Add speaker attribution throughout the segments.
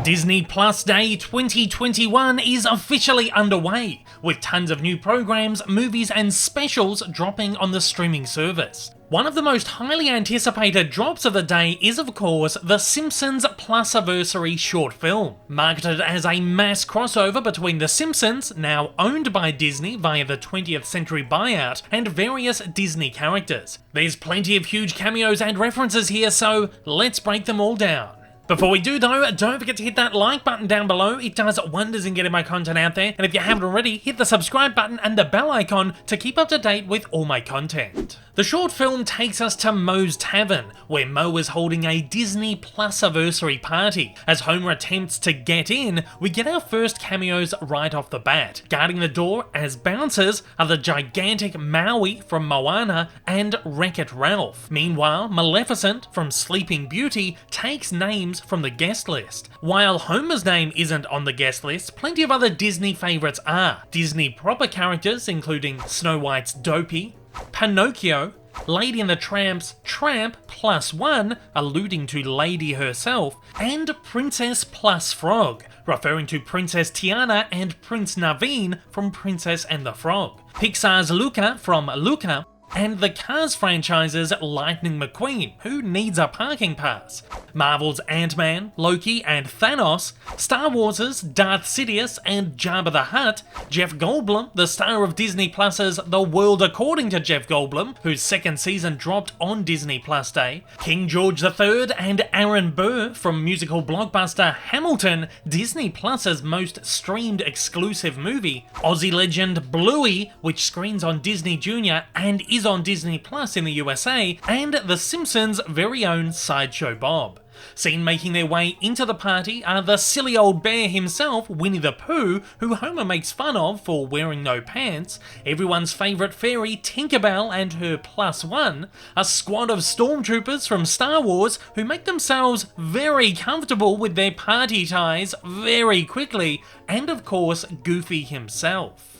Speaker 1: Disney Plus Day 2021 is officially underway, with tons of new programs, movies and specials dropping on the streaming service. One of the most highly anticipated drops of the day is of course the Simpsons Plusaversary short film. Marketed as a mass crossover between The Simpsons, now owned by Disney via the 20th Century buyout, and various Disney characters. There's plenty of huge cameos and references here, so let's break them all down. Before we do though, don't forget to hit that like button down below, it does wonders in getting my content out there, and if you haven't already, hit the subscribe button and the bell icon to keep up to date with all my content. The short film takes us to Moe's Tavern, where Moe is holding a Disney Plusaversary party. As Homer attempts to get in, we get our first cameos right off the bat. Guarding the door as bouncers are the gigantic Maui from Moana and Wreck-It Ralph. Meanwhile, Maleficent from Sleeping Beauty takes names from the guest list. While Homer's name isn't on the guest list, plenty of other Disney favourites are. Disney proper characters including Snow White's Dopey, Pinocchio, Lady and the Tramp's Tramp +1, alluding to Lady herself, and Princess plus Frog, referring to Princess Tiana and Prince Naveen from Princess and the Frog, Pixar's Luca from Luca, and the Cars franchise's Lightning McQueen, who needs a parking pass, Marvel's Ant-Man, Loki and Thanos, Star Wars' Darth Sidious and Jabba the Hutt, Jeff Goldblum, the star of Disney Plus's The World According to Jeff Goldblum, whose second season dropped on Disney Plus Day, King George III and Aaron Burr from musical blockbuster Hamilton, Disney Plus's most streamed exclusive movie, Aussie legend Bluey, which screens on Disney Junior and is on Disney Plus in the USA, and The Simpsons' very own Sideshow Bob. Seen making their way into the party are the silly old bear himself, Winnie the Pooh, who Homer makes fun of for wearing no pants, everyone's favourite fairy Tinkerbell and her +1, a squad of stormtroopers from Star Wars who make themselves very comfortable with their party ties very quickly, and of course Goofy himself.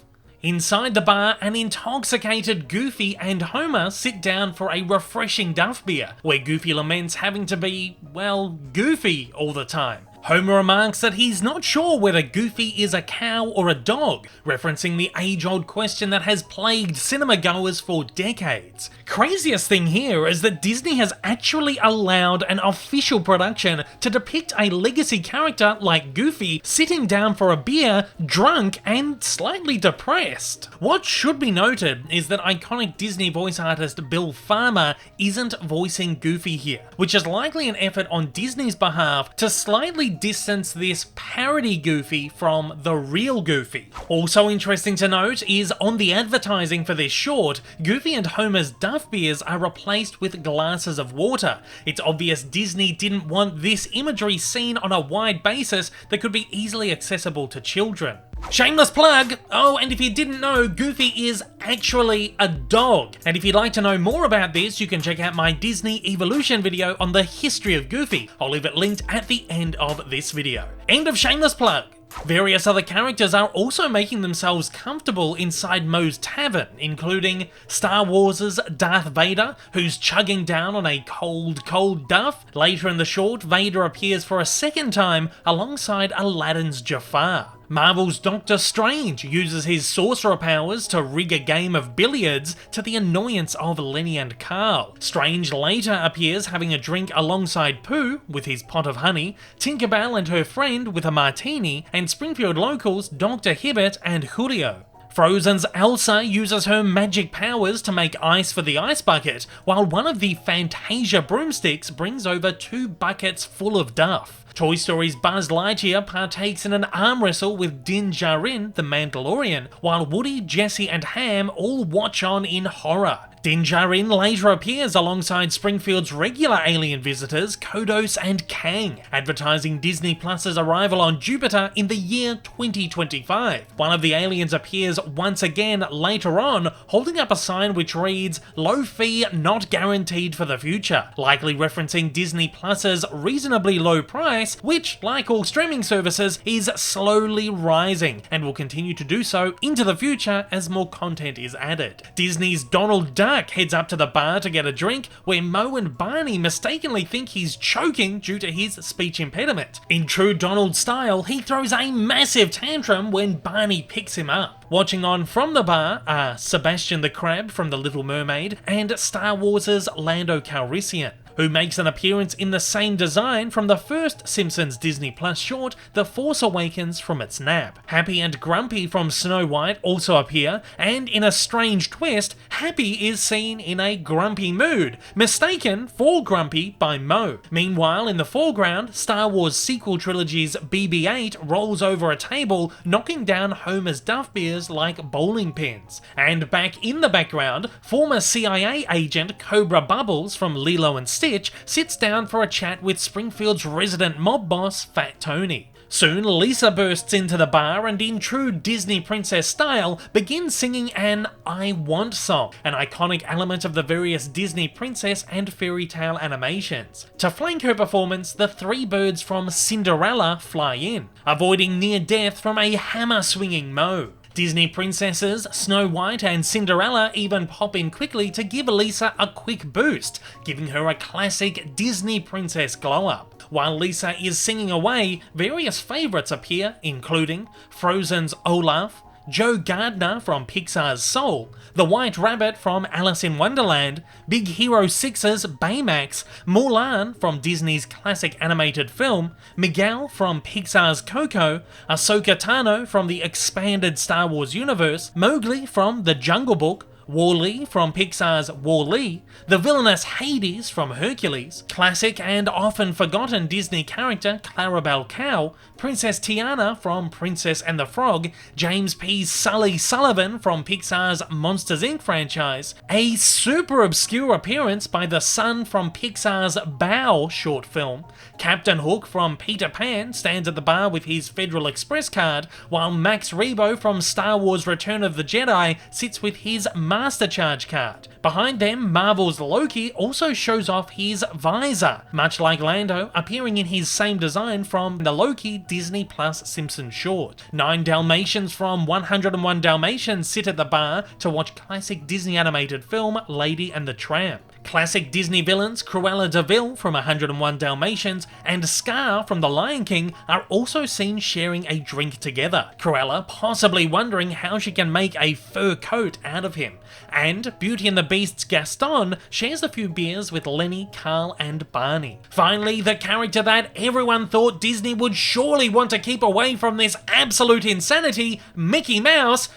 Speaker 1: Inside the bar, an intoxicated Goofy and Homer sit down for a refreshing Duff beer, where Goofy laments having to be, well, goofy all the time. Homer remarks that he's not sure whether Goofy is a cow or a dog, referencing the age-old question that has plagued cinema goers for decades. Craziest thing here is that Disney has actually allowed an official production to depict a legacy character like Goofy sitting down for a beer, drunk and slightly depressed. What should be noted is that iconic Disney voice artist Bill Farmer isn't voicing Goofy here, which is likely an effort on Disney's behalf to slightly distance this parody Goofy from the real Goofy. Also interesting to note is on the advertising for this short, Goofy and Homer's Duff beers are replaced with glasses of water. It's obvious Disney didn't want this imagery seen on a wide basis that could be easily accessible to children. Shameless plug! Oh, and if you didn't know, Goofy is actually a dog. And if you'd like to know more about this, you can check out my Disney Evolution video on the history of Goofy. I'll leave it linked at the end of this video. End of shameless plug! Various other characters are also making themselves comfortable inside Moe's Tavern, including Star Wars' Darth Vader, who's chugging down on a cold Duff. Later in the short, Vader appears for a second time alongside Aladdin's Jafar. Marvel's Doctor Strange uses his sorcerer powers to rig a game of billiards to the annoyance of Lenny and Carl. Strange later appears having a drink alongside Pooh with his pot of honey, Tinkerbell and her friend with a martini, and Springfield locals Dr. Hibbert and Julio. Frozen's Elsa uses her magic powers to make ice for the ice bucket, while one of the Fantasia broomsticks brings over 2 buckets full of Duff. Toy Story's Buzz Lightyear partakes in an arm wrestle with Din Djarin, the Mandalorian, while Woody, Jesse and Ham all watch on in horror. Din Djarin later appears alongside Springfield's regular alien visitors, Kodos and Kang, advertising Disney Plus's arrival on Jupiter in the year 2025. One of the aliens appears once again later on, holding up a sign which reads, "Low fee, not guaranteed for the future," likely referencing Disney Plus's reasonably low price, which, like all streaming services, is slowly rising, and will continue to do so into the future as more content is added. Disney's Donald Duck Mark heads up to the bar to get a drink, where Moe and Barney mistakenly think he's choking due to his speech impediment. In true Donald style, he throws a massive tantrum when Barney picks him up. Watching on from the bar are Sebastian the Crab from The Little Mermaid and Star Wars' Lando Calrissian, who makes an appearance in the same design from the first Simpsons Disney Plus short, The Force Awakens, from its nap. Happy and Grumpy from Snow White also appear, and in a strange twist, Happy is seen in a grumpy mood, mistaken for Grumpy by Moe. Meanwhile, in the foreground, Star Wars sequel trilogy's BB-8 rolls over a table, knocking down Homer's Duff beers like bowling pins. And back in the background, former CIA agent Cobra Bubbles from Lilo and Stitch sits down for a chat with Springfield's resident mob boss, Fat Tony. Soon, Lisa bursts into the bar and in true Disney princess style begins singing an I Want song, an iconic element of the various Disney princess and fairy tale animations. To flank her performance, the three birds from Cinderella fly in, avoiding near death from a hammer-swinging Moe. Disney princesses Snow White and Cinderella even pop in quickly to give Lisa a quick boost, giving her a classic Disney princess glow-up. While Lisa is singing away, various favourites appear, including Frozen's Olaf, Joe Gardner from Pixar's Soul, the White Rabbit from Alice in Wonderland, Big Hero 6's Baymax, Mulan from Disney's classic animated film, Miguel from Pixar's Coco, Ahsoka Tano from the expanded Star Wars universe, Mowgli from The Jungle Book, Wall-E from Pixar's Wall-E, the villainous Hades from Hercules, classic and often forgotten Disney character Clarabelle Cow, Princess Tiana from Princess and the Frog, James P. Sully Sullivan from Pixar's Monsters Inc. franchise, a super obscure appearance by the Sun from Pixar's Bao short film, Captain Hook from Peter Pan stands at the bar with his Federal Express card, while Max Rebo from Star Wars Return of the Jedi sits with his Master Charge card. Behind them, Marvel's Loki also shows off his visor, much like Lando, appearing in his same design from the Loki Disney Plus Simpsons short. 9 Dalmatians from 101 Dalmatians sit at the bar to watch classic Disney animated film Lady and the Tramp. Classic Disney villains Cruella de Vil from 101 Dalmatians and Scar from The Lion King are also seen sharing a drink together, Cruella possibly wondering how she can make a fur coat out of him. And Beauty and the Beast's Gaston shares a few beers with Lenny, Carl and Barney. Finally, the character that everyone thought Disney would surely want to keep away from this absolute insanity, Mickey Mouse,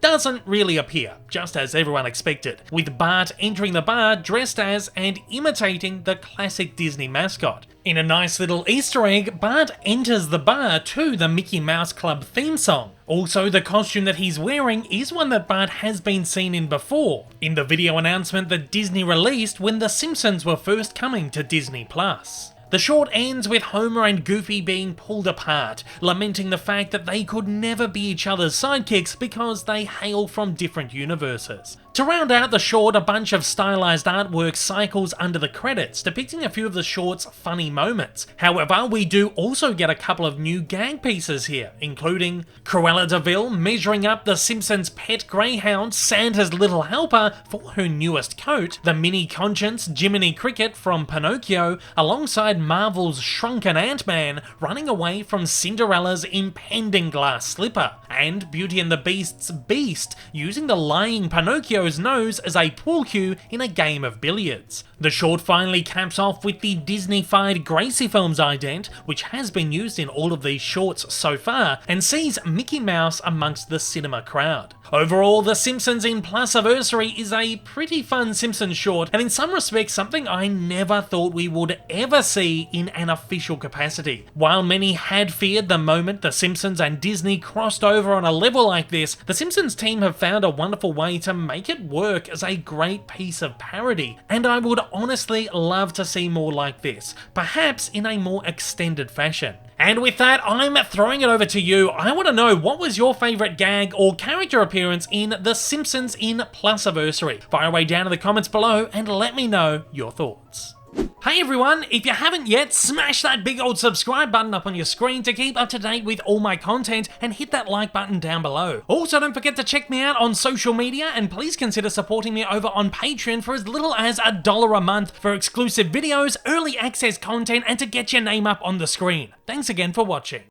Speaker 1: doesn't really appear, just as everyone expected, with Bart entering the bar dressed as and imitating the classic Disney mascot. In a nice little Easter egg, Bart enters the bar to the Mickey Mouse Club theme song. Also, the costume that he's wearing is one that Bart has been seen in before, in the video announcement that Disney released when The Simpsons were first coming to Disney Plus. The short ends with Homer and Goofy being pulled apart, lamenting the fact that they could never be each other's sidekicks because they hail from different universes. To round out the short, a bunch of stylized artwork cycles under the credits, depicting a few of the short's funny moments. However, we do also get a couple of new gag pieces here, including Cruella de Vil measuring up the Simpsons' pet greyhound, Santa's little helper, for her newest coat, the mini conscience Jiminy Cricket from Pinocchio, alongside Marvel's shrunken Ant-Man running away from Cinderella's impending glass slipper, and Beauty and the Beast's Beast using the lying Pinocchio's nose as a pool cue in a game of billiards. The short finally caps off with the Disney-fied Gracie Films ident, which has been used in all of these shorts so far, and sees Mickey Mouse amongst the cinema crowd. Overall, The Simpsons in Plusaversary is a pretty fun Simpsons short, and in some respects something I never thought we would ever see in an official capacity. While many had feared the moment The Simpsons and Disney crossed over on a level like this, the Simpsons team have found a wonderful way to make it work as a great piece of parody, and I would honestly love to see more like this, perhaps in a more extended fashion. And with that, I'm throwing it over to you. I want to know, what was your favourite gag or character appearance in The Simpsons in Plusaversary? Fire away down in the comments below and let me know your thoughts. Hey everyone, if you haven't yet, smash that big old subscribe button up on your screen to keep up to date with all my content, and hit that like button down below. Also, don't forget to check me out on social media, and please consider supporting me over on Patreon for as little as $1 a month for exclusive videos, early access content, and to get your name up on the screen. Thanks again for watching.